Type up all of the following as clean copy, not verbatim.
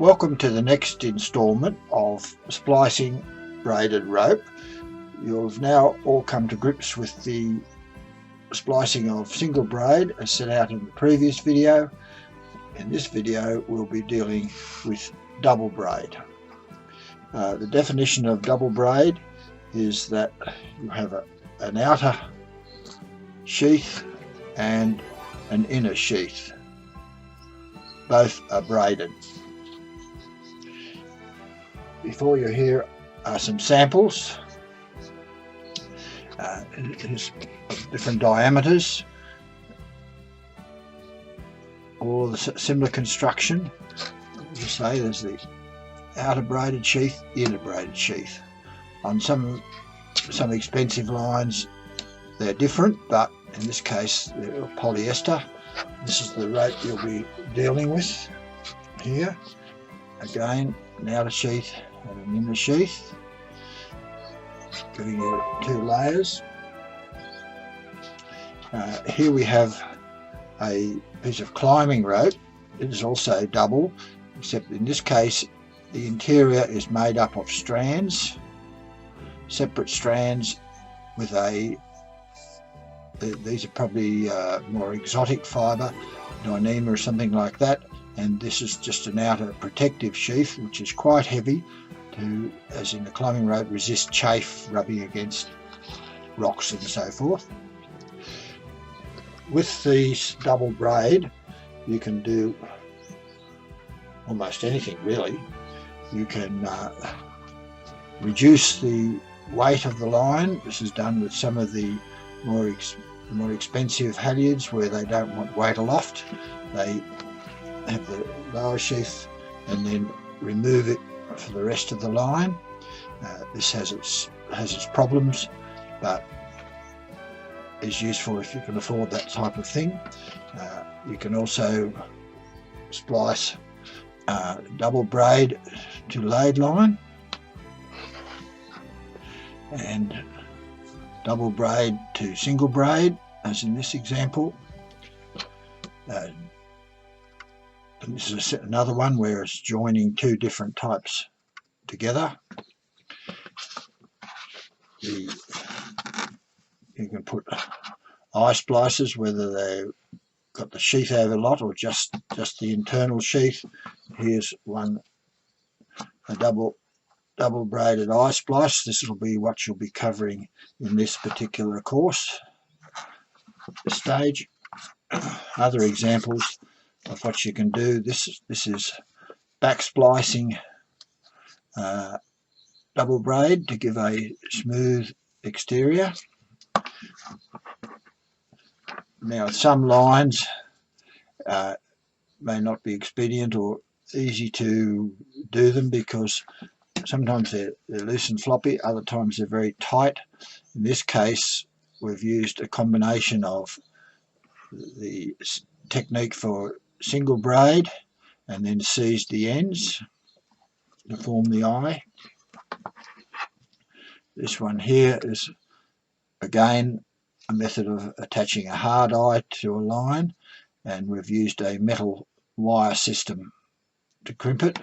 Welcome to the next instalment of splicing braided rope. You've now all come to grips with the splicing of single braid as set out in the previous video. In this video we'll be dealing with double braid. The definition of double braid is that you have an outer sheath and an inner sheath. Both are braided. Before you, here are some samples. Here's different diameters, all the similar construction. As I say, there's the outer braided sheath, the inner braided sheath. On some expensive lines they're different, but in this case they're polyester. This is the rope you'll be dealing with here. Again, an outer sheath and an inner sheath, giving you two layers. Here we have a piece of climbing rope. It is also double, except in this case the interior is made up of strands, separate strands with these are probably more exotic fibre, Dyneema or something like that, and this is just an outer protective sheath which is quite heavy to, as in the climbing rope, resist chafe rubbing against rocks and so forth. With these double braid you can do almost anything really. You can reduce the weight of the line. This is done with some of the more expensive halyards where they don't want weight aloft. They have the lower sheath and then remove it for the rest of the line. This has its problems, but is useful if you can afford that type of thing. You can also splice double braid to laid line and double braid to single braid, as in this example. And this is another one where it's joining two different types together. You can put eye splices, whether they've got the sheath over a lot or just the internal sheath. Here's one, a double braided eye splice. This will be what you'll be covering in this particular course at this stage. Other examples of what you can do. This is back splicing double braid to give a smooth exterior. Now some lines may not be expedient or easy to do them because sometimes they're loose and floppy, other times they're very tight. In this case we've used a combination of the technique for single braid and then seized the ends to form the eye. This one here is again a method of attaching a hard eye to a line, and we've used a metal wire system to crimp it.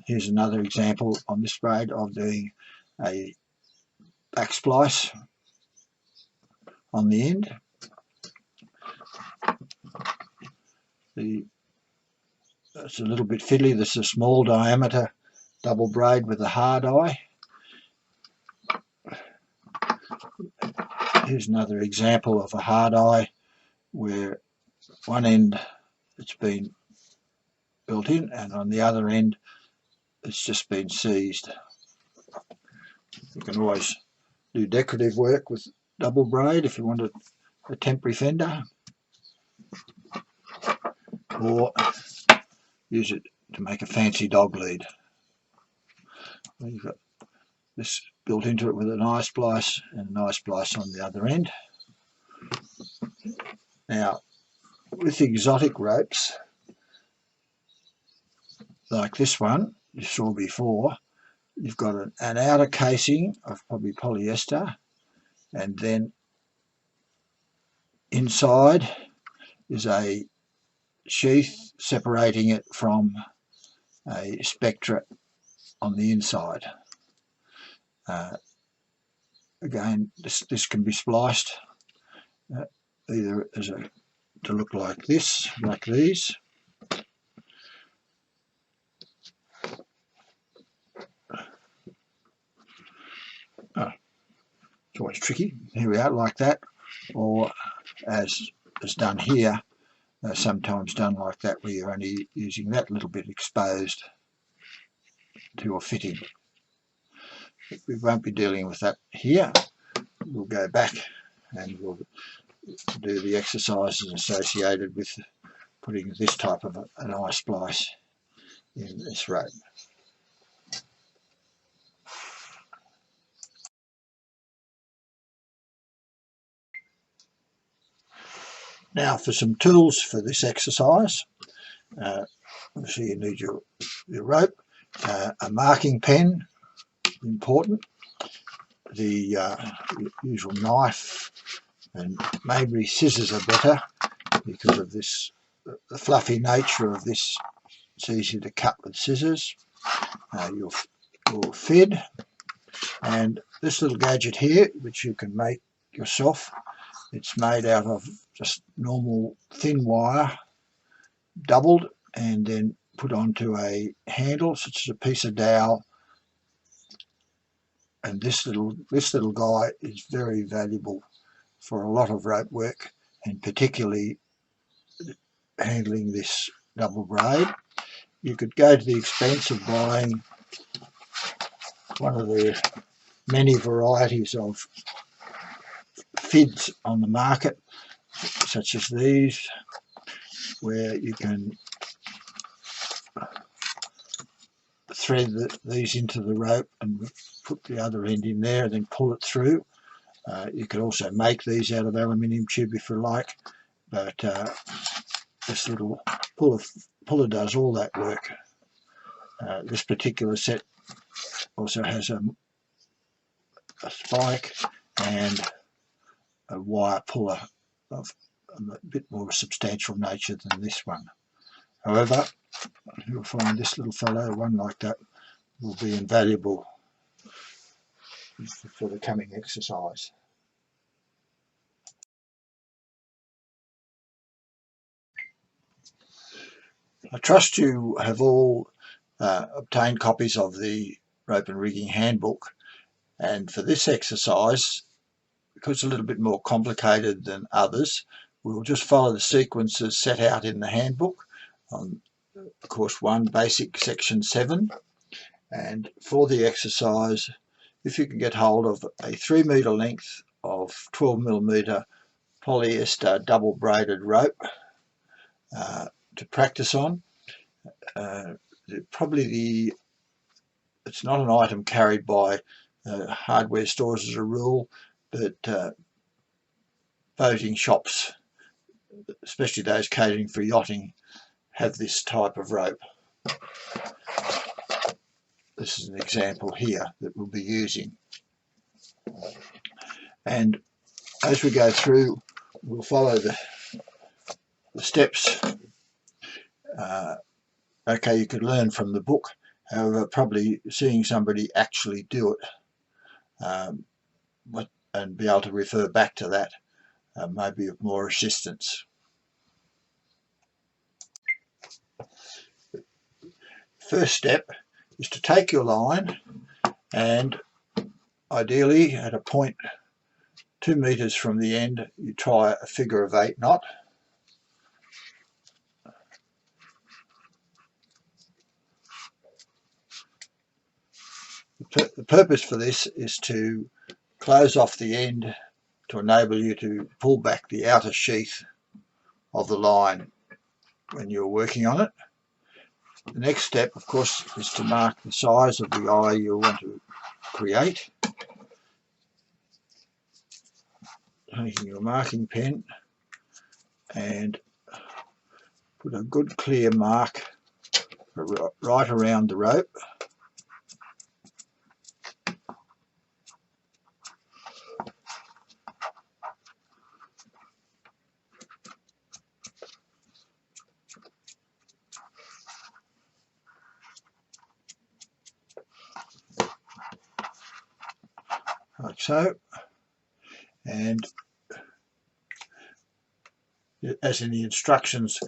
Here's another example on this braid of doing a back splice on the end. It's a little bit fiddly. This is a small diameter double braid with a hard eye. Here's another example of a hard eye where one end it's been built in and on the other end it's just been seized. You can always do decorative work with double braid if you want a temporary fender, or use it to make a fancy dog lead. You've got this built into it with an eye splice and an eye splice on the other end. Now with exotic ropes like this one you saw before, you've got an outer casing of probably polyester and then inside is a sheath separating it from a spectra on the inside. Again, this can be spliced either as to look like this, like these. It's always tricky. Here we are, like that, or as done here, sometimes done like that, where you're only using that little bit exposed to a fitting. But we won't be dealing with that here. We'll go back and we'll do the exercises associated with putting this type of an eye splice in this rope. Now for some tools for this exercise. Obviously you need your rope, a marking pen, important, the usual knife, and maybe scissors are better because of this, the fluffy nature of this. It's easy to cut with scissors. Your fid, and this little gadget here, which you can make yourself. It's made out of just normal thin wire, doubled, and then put onto a handle, such as a piece of dowel. And this little guy is very valuable for a lot of rope work, and particularly handling this double braid. You could go to the expense of buying one of the many varieties of fids on the market, such as these, where you can thread these into the rope and put the other end in there and then pull it through. You could also make these out of aluminium tube if you like, but this little puller does all that work. This particular set also has a spike and a wire puller of a bit more substantial nature than this one. However, you'll find this little fellow, one like that, will be invaluable for the coming exercise. I trust you have all obtained copies of the rope and rigging handbook, and for this exercise, because it's a little bit more complicated than others, we will just follow the sequences set out in the handbook on course 1, basic, section 7. And for the exercise, if you can get hold of a 3 metre length of 12mm polyester double braided rope to practice on. It's not an item carried by hardware stores as a rule, but boating shops, especially those catering for yachting, have this type of rope. This is an example here that we'll be using. And as we go through, we'll follow the steps. Okay, you could learn from the book, however, probably seeing somebody actually do it and be able to refer back to that may be of more assistance. First step is to take your line and ideally at a point 2 meters from the end you try a figure of 8 knot. The purpose for this is to close off the end to enable you to pull back the outer sheath of the line when you're working on it. The next step, of course, is to mark the size of the eye you want to create. Taking your marking pen and put a good clear mark right around the rope. so, and as in the instructions,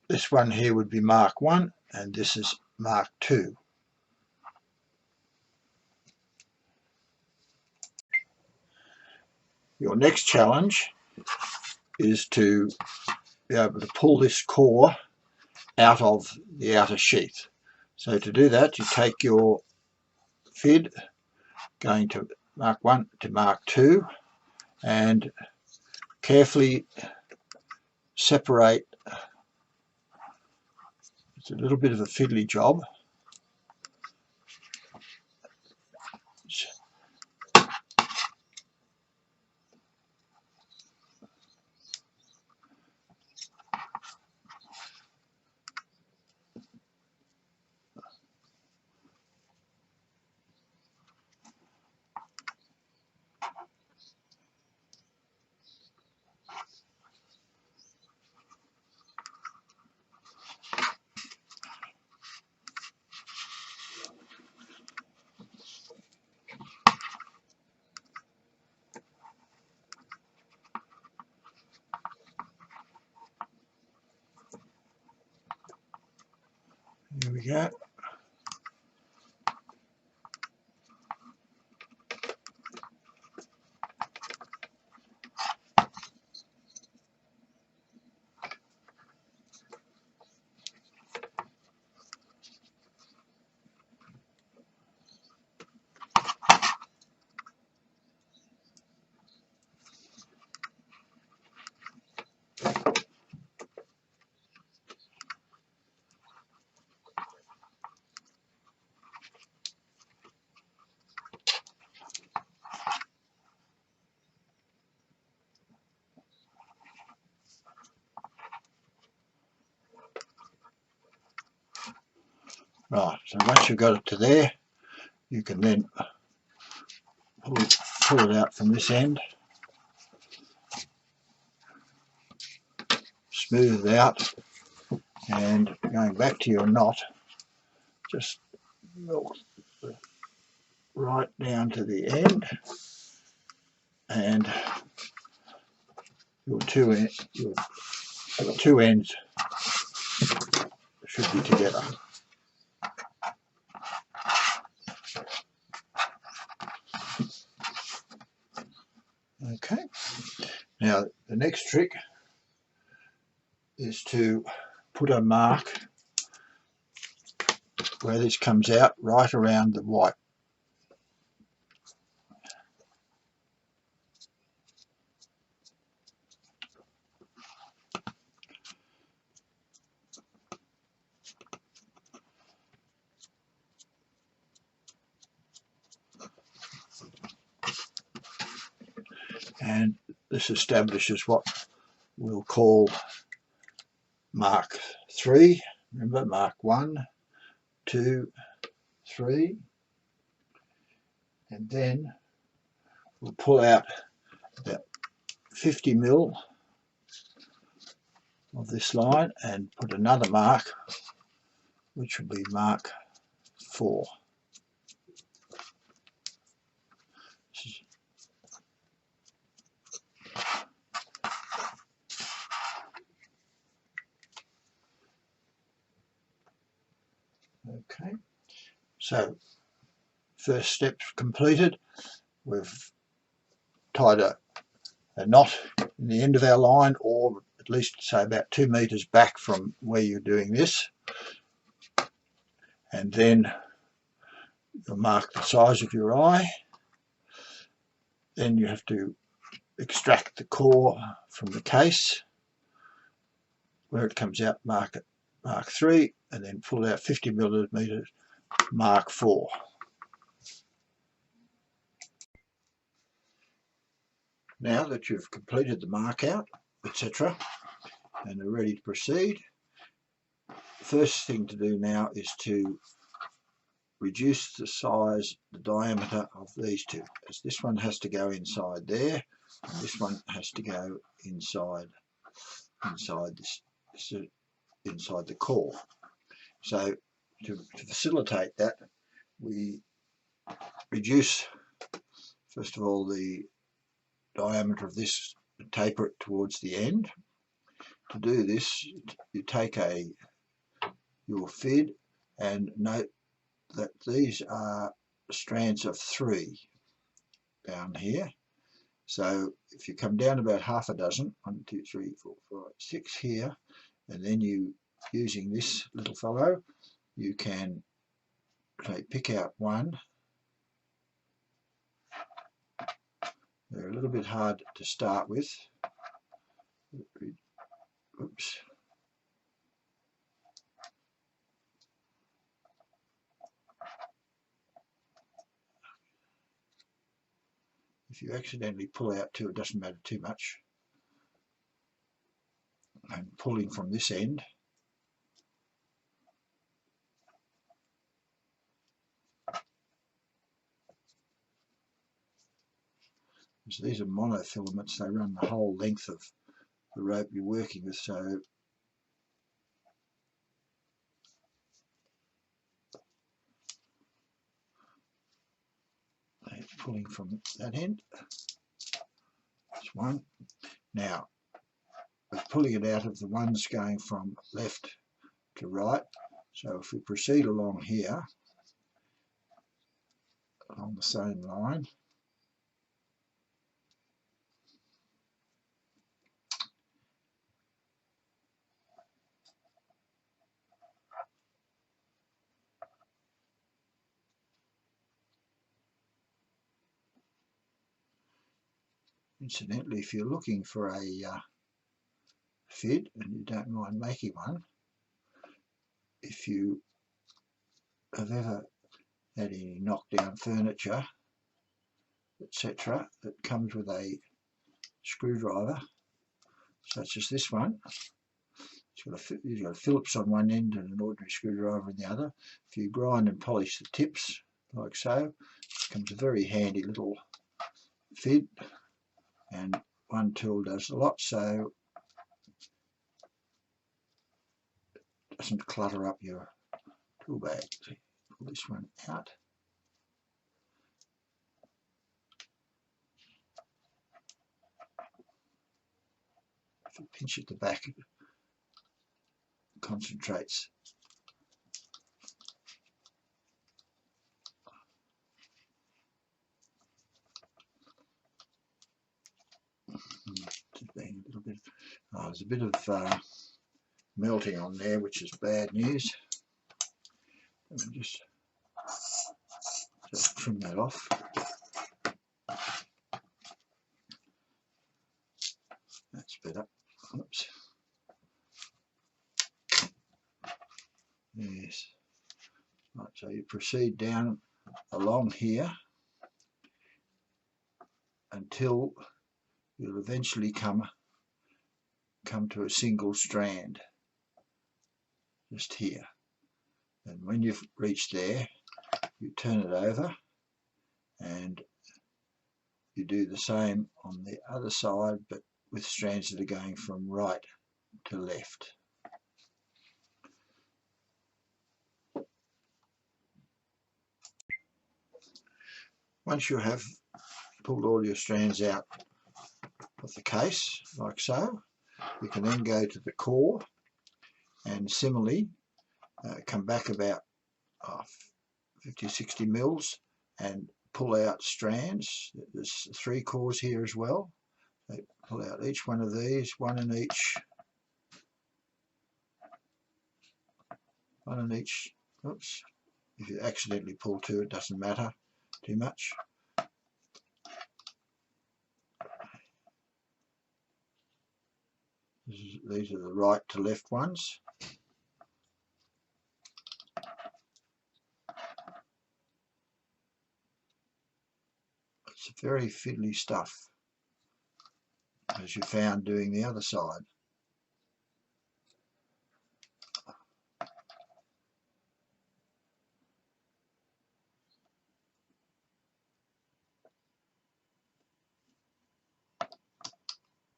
this one here would be mark 1 and this is mark 2. Your next challenge is to be able to pull this core out of the outer sheath. So to do that, you take your fid going to mark 1 to mark 2 and carefully separate. It's a little bit of a fiddly job. Here we go. Right, so once you've got it to there, you can then pull it out from this end, smooth it out, and going back to your knot, just milk right down to the end, and your two ends should be together. Okay, now the next trick is to put a mark where this comes out right around the white. And this establishes what we'll call mark 3. Remember, mark 1, 2, 3, and then we'll pull out about 50 mil of this line and put another mark, which will be mark 4. Okay, so first step's completed. We've tied a knot in the end of our line, or at least say about 2 meters back from where you're doing this, and then you'll mark the size of your eye. Then you have to extract the core from the case. Where it comes out, mark it mark 3, and then pull out 50 millimeters mark 4. Now that you've completed the mark out, etc., and are ready to proceed, the first thing to do now is to reduce the size, the diameter of these two, as this one has to go inside there, and this one has to go inside this inside the core. So to facilitate that, we reduce first of all, the diameter of this, taper it towards the end. To do this, you take your fid and note that these are strands of 3 down here. So if you come down about half a dozen, 1, 2, 3, 4, 5, 6 here, and then you, using this little fellow, you can say pick out one. They're a little bit hard to start with. Oops. If you accidentally pull out 2, it doesn't matter too much. I'm pulling from this end. So these are monofilaments, they run the whole length of the rope you're working with, so pulling from that end. That's one. Now we're pulling it out of the ones going from left to right, so if we proceed along here along the same line, incidentally, if you're looking for a fid and you don't mind making one, if you have ever had any knockdown furniture, etc., that comes with a screwdriver such as this one, you've got a Phillips on one end and an ordinary screwdriver in the other. If you grind and polish the tips like so, it comes a very handy little fid, and one tool does a lot, so it doesn't clutter up your tool bag. So pull this one out. If you pinch at the back, it concentrates. Being a little bit, there's a bit of melting on there, which is bad news. Let me just trim that off. That's better. Oops. Yes. Right, so you proceed down along here until you'll eventually come to a single strand just here, and when you've reached there, you turn it over and you do the same on the other side, but with strands that are going from right to left. Once you have pulled all your strands out of the case like so, you can then go to the core and similarly come back about 50-60 mils and pull out strands. There's 3 cores here as well. So pull out each one of these, one in each. Oops. If you accidentally pull 2, it doesn't matter too much. These are the right to left ones. It's very fiddly stuff, as you found doing the other side.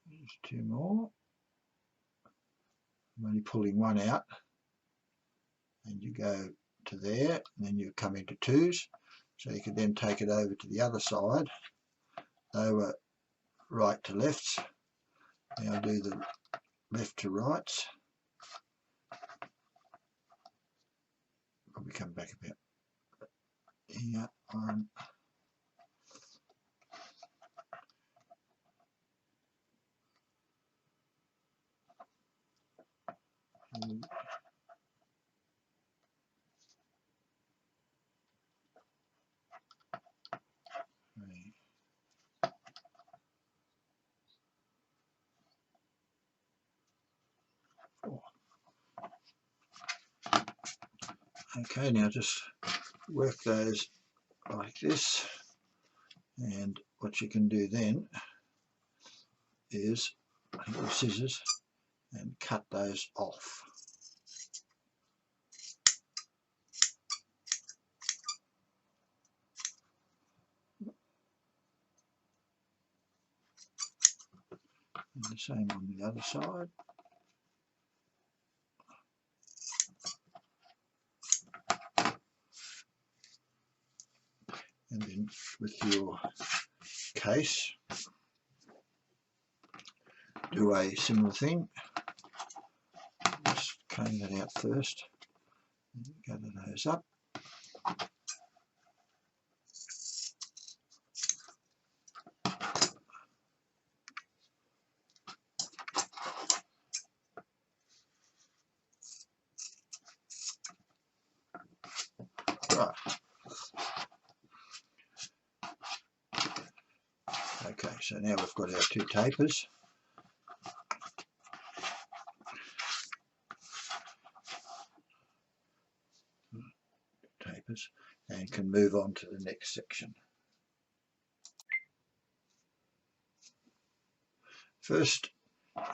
There's 2 more. I'm only pulling one out, and you go to there, and then you come into 2s, so you can then take it over to the other side they were right to lefts. Now do the left to rights. Probably come back about here on. Okay, now just work those like this, and what you can do then is take your scissors and cut those off. And the same on the other side. And then with your case, do a similar thing. Just comb that out first, gather those up. Right. Okay, so now we've got our two tapers. And can move on to the next section. First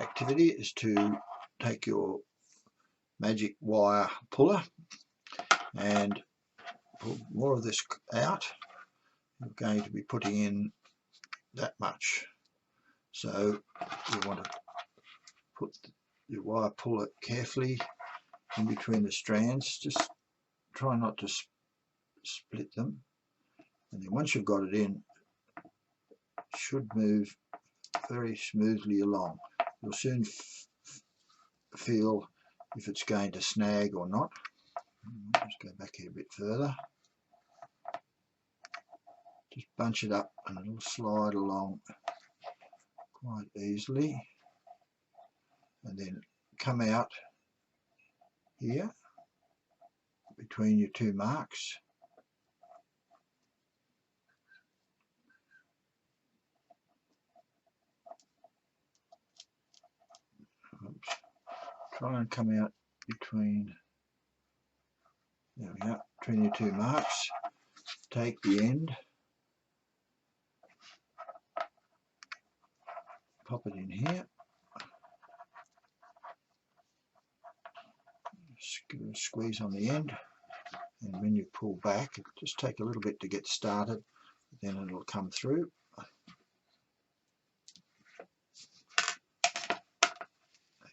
activity is to take your magic wire puller and pull more of this out. You're going to be putting in that much. So you want to put your wire puller carefully in between the strands. Just try not to split them. And then once you've got it in, it should move very smoothly along. You'll soon feel if it's going to snag or not. Let's go back here a bit further. Just bunch it up and it'll slide along quite easily, and then come out here between your two marks. Oops. Try and come out between, there we go, between your two marks. Take the end, pop it in here, squeeze on the end, and when you pull back, it'll just take a little bit to get started, then it'll come through.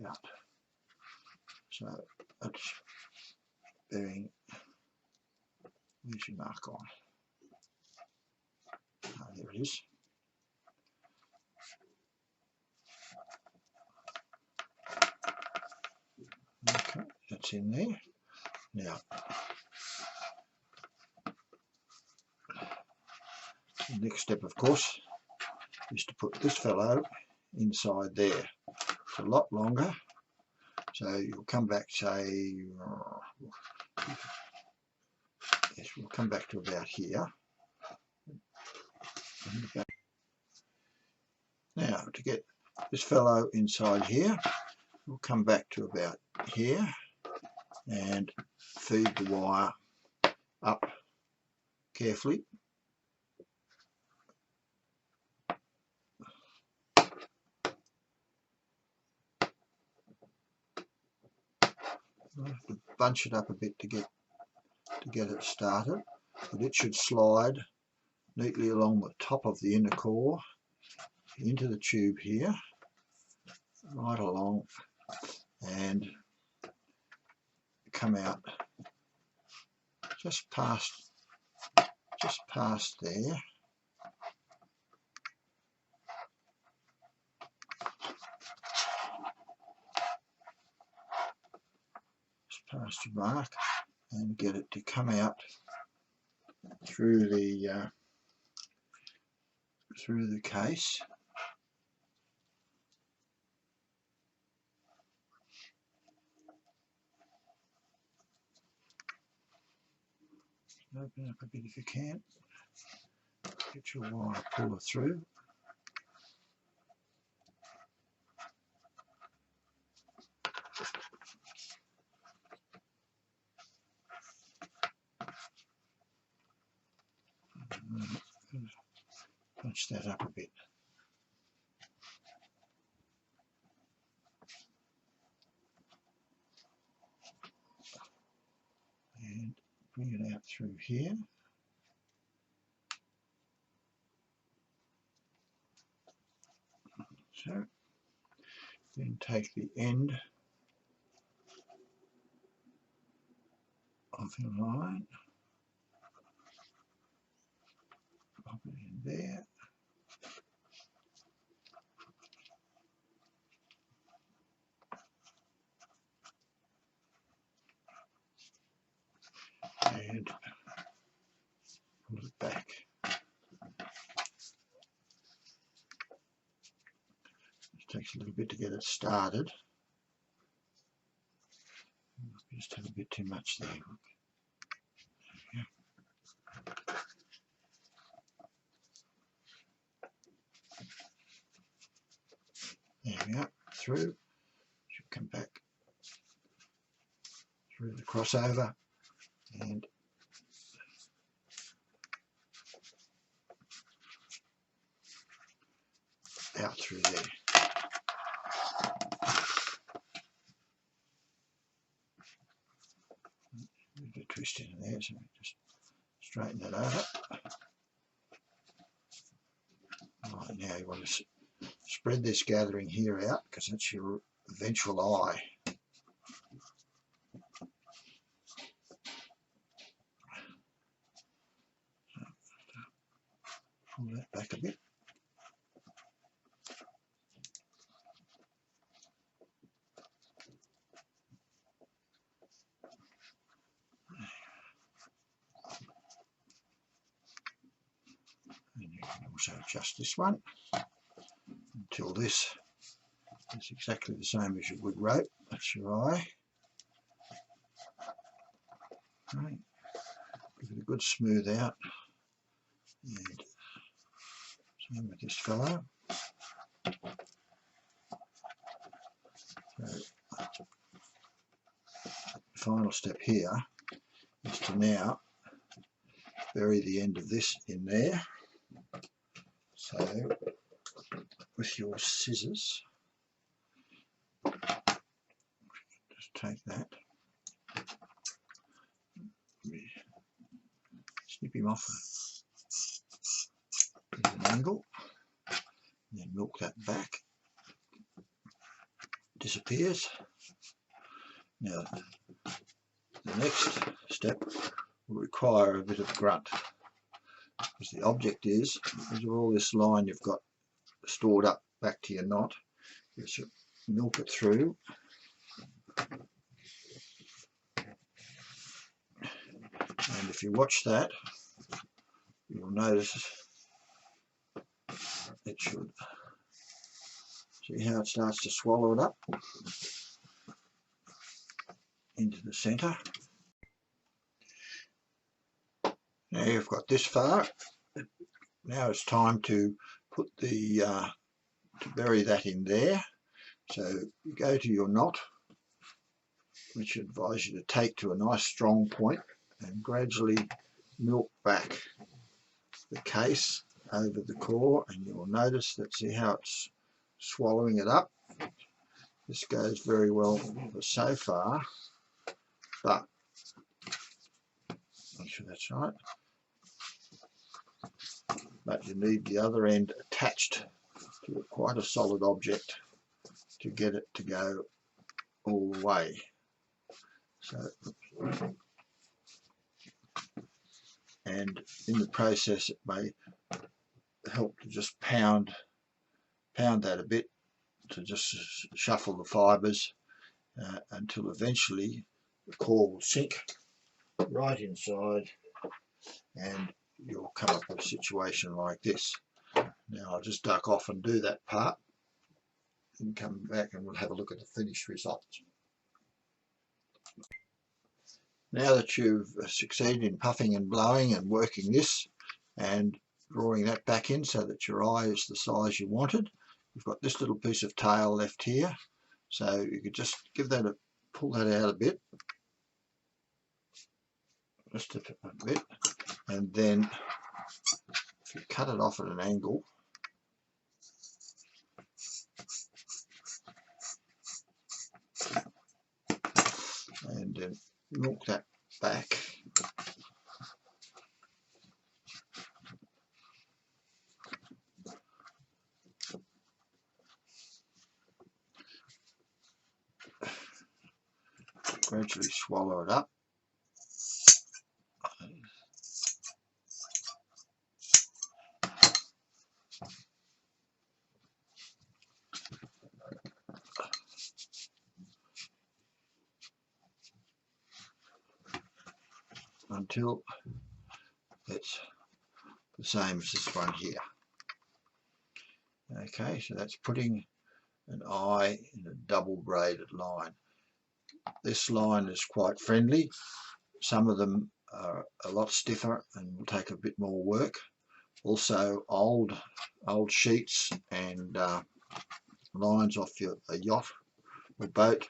Out. So that's bearing, where's your mark on? Oh, there it is. Okay, that's in there. Now, the next step, of course, is to put this fellow inside there. It's a lot longer, so you'll come back, say, yes, we'll come back to about here. Now, to get this fellow inside here, we'll come back to about here and feed the wire up carefully. I have to bunch it up a bit to get it started, but it should slide neatly along the top of the inner core into the tube here, right along, and come out just past there, past your mark and get it to come out through the case. Open up a bit if you can. Get your wire puller through. Punch that up a bit. And bring it out through here. So, then take the end of your line, pop it in there, and pull it back. It takes a little bit to get it started. Just have a bit too much there. There we are, through. Should come back through the crossover and out through there. A bit of twist in there, so just straighten that over. Right, now you want to spread this gathering here out because that's your eventual eye. Pull that back a bit. And you can also adjust this one until this is exactly the same as your wood rope. That's your eye. Right. Give it a good smooth out. And same with this fellow. So the final step here is to now bury the end of this in there. So with your scissors, just take that, snip him off at an angle, and then milk that back. Disappears. Now the next step will require a bit of grunt, because the object is all this line you've got stored up back to your knot. You should milk it through, and if you watch that, you'll notice it should. See how it starts to swallow it up into the centre. Now you've got this far. Now it's time to put the to bury that in there. So you go to your knot, which I advise you to take to a nice strong point, and gradually milk back the case over the core, and you'll notice that, see how it's swallowing it up. This goes very well for so far, but make sure that's right. But you need the other end attached to quite a solid object to get it to go all the way. So, and in the process it may help to just pound that a bit, to just shuffle the fibres until eventually the core will sink right inside, and you'll come up with a situation like this. Now I'll just duck off and do that part and come back and we'll have a look at the finished results. Now that you've succeeded in puffing and blowing and working this and drawing that back in so that your eye is the size you wanted, you've got this little piece of tail left here, so you could just give that a pull that out a bit, just a bit, and then if you cut it off at an angle, and then milk that back, gradually swallow it up, until it's the same as this one here. Okay, so that's putting an eye in a double braided line. This line is quite friendly. Some of them are a lot stiffer and will take a bit more work. Also, old sheets and lines off a yacht or boat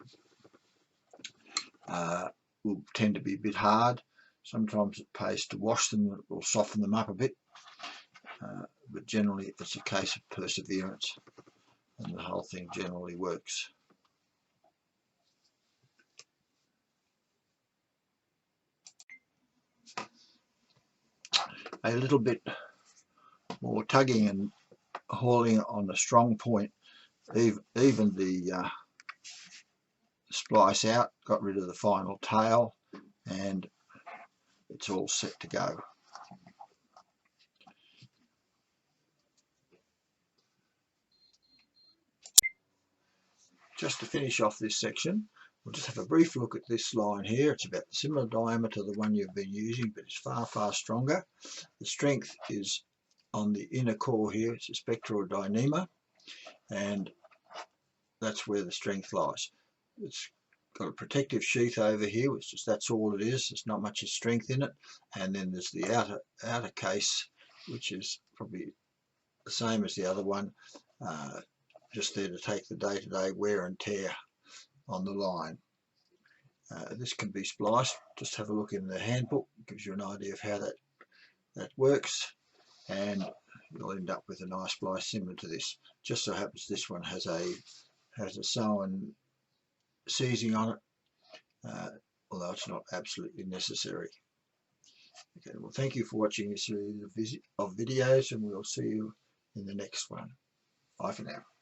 will tend to be a bit hard. Sometimes it pays to wash them, it will soften them up a bit, but generally it's a case of perseverance and the whole thing generally works. A little bit more tugging and hauling on a strong point, even the splice out, got rid of the final tail, and it's all set to go. Just to finish off this section, we'll just have a brief look at this line here. It's about the similar diameter to the one you've been using, but it's far stronger. The strength is on the inner core here. It's a spectrodynema, and that's where the strength lies. It's got a protective sheath over here, which is, that's all it is. There's not much strength in it. And then there's the outer case, which is probably the same as the other one, just there to take the day-to-day wear and tear on the line. This can be spliced. Just have a look in the handbook. It gives you an idea of how that works, and you'll end up with a nice splice similar to this. Just so happens this one has a sewn seizing on it, although it's not absolutely necessary. Okay, well, thank you for watching this series of videos, and we'll see you in the next one. Bye for now.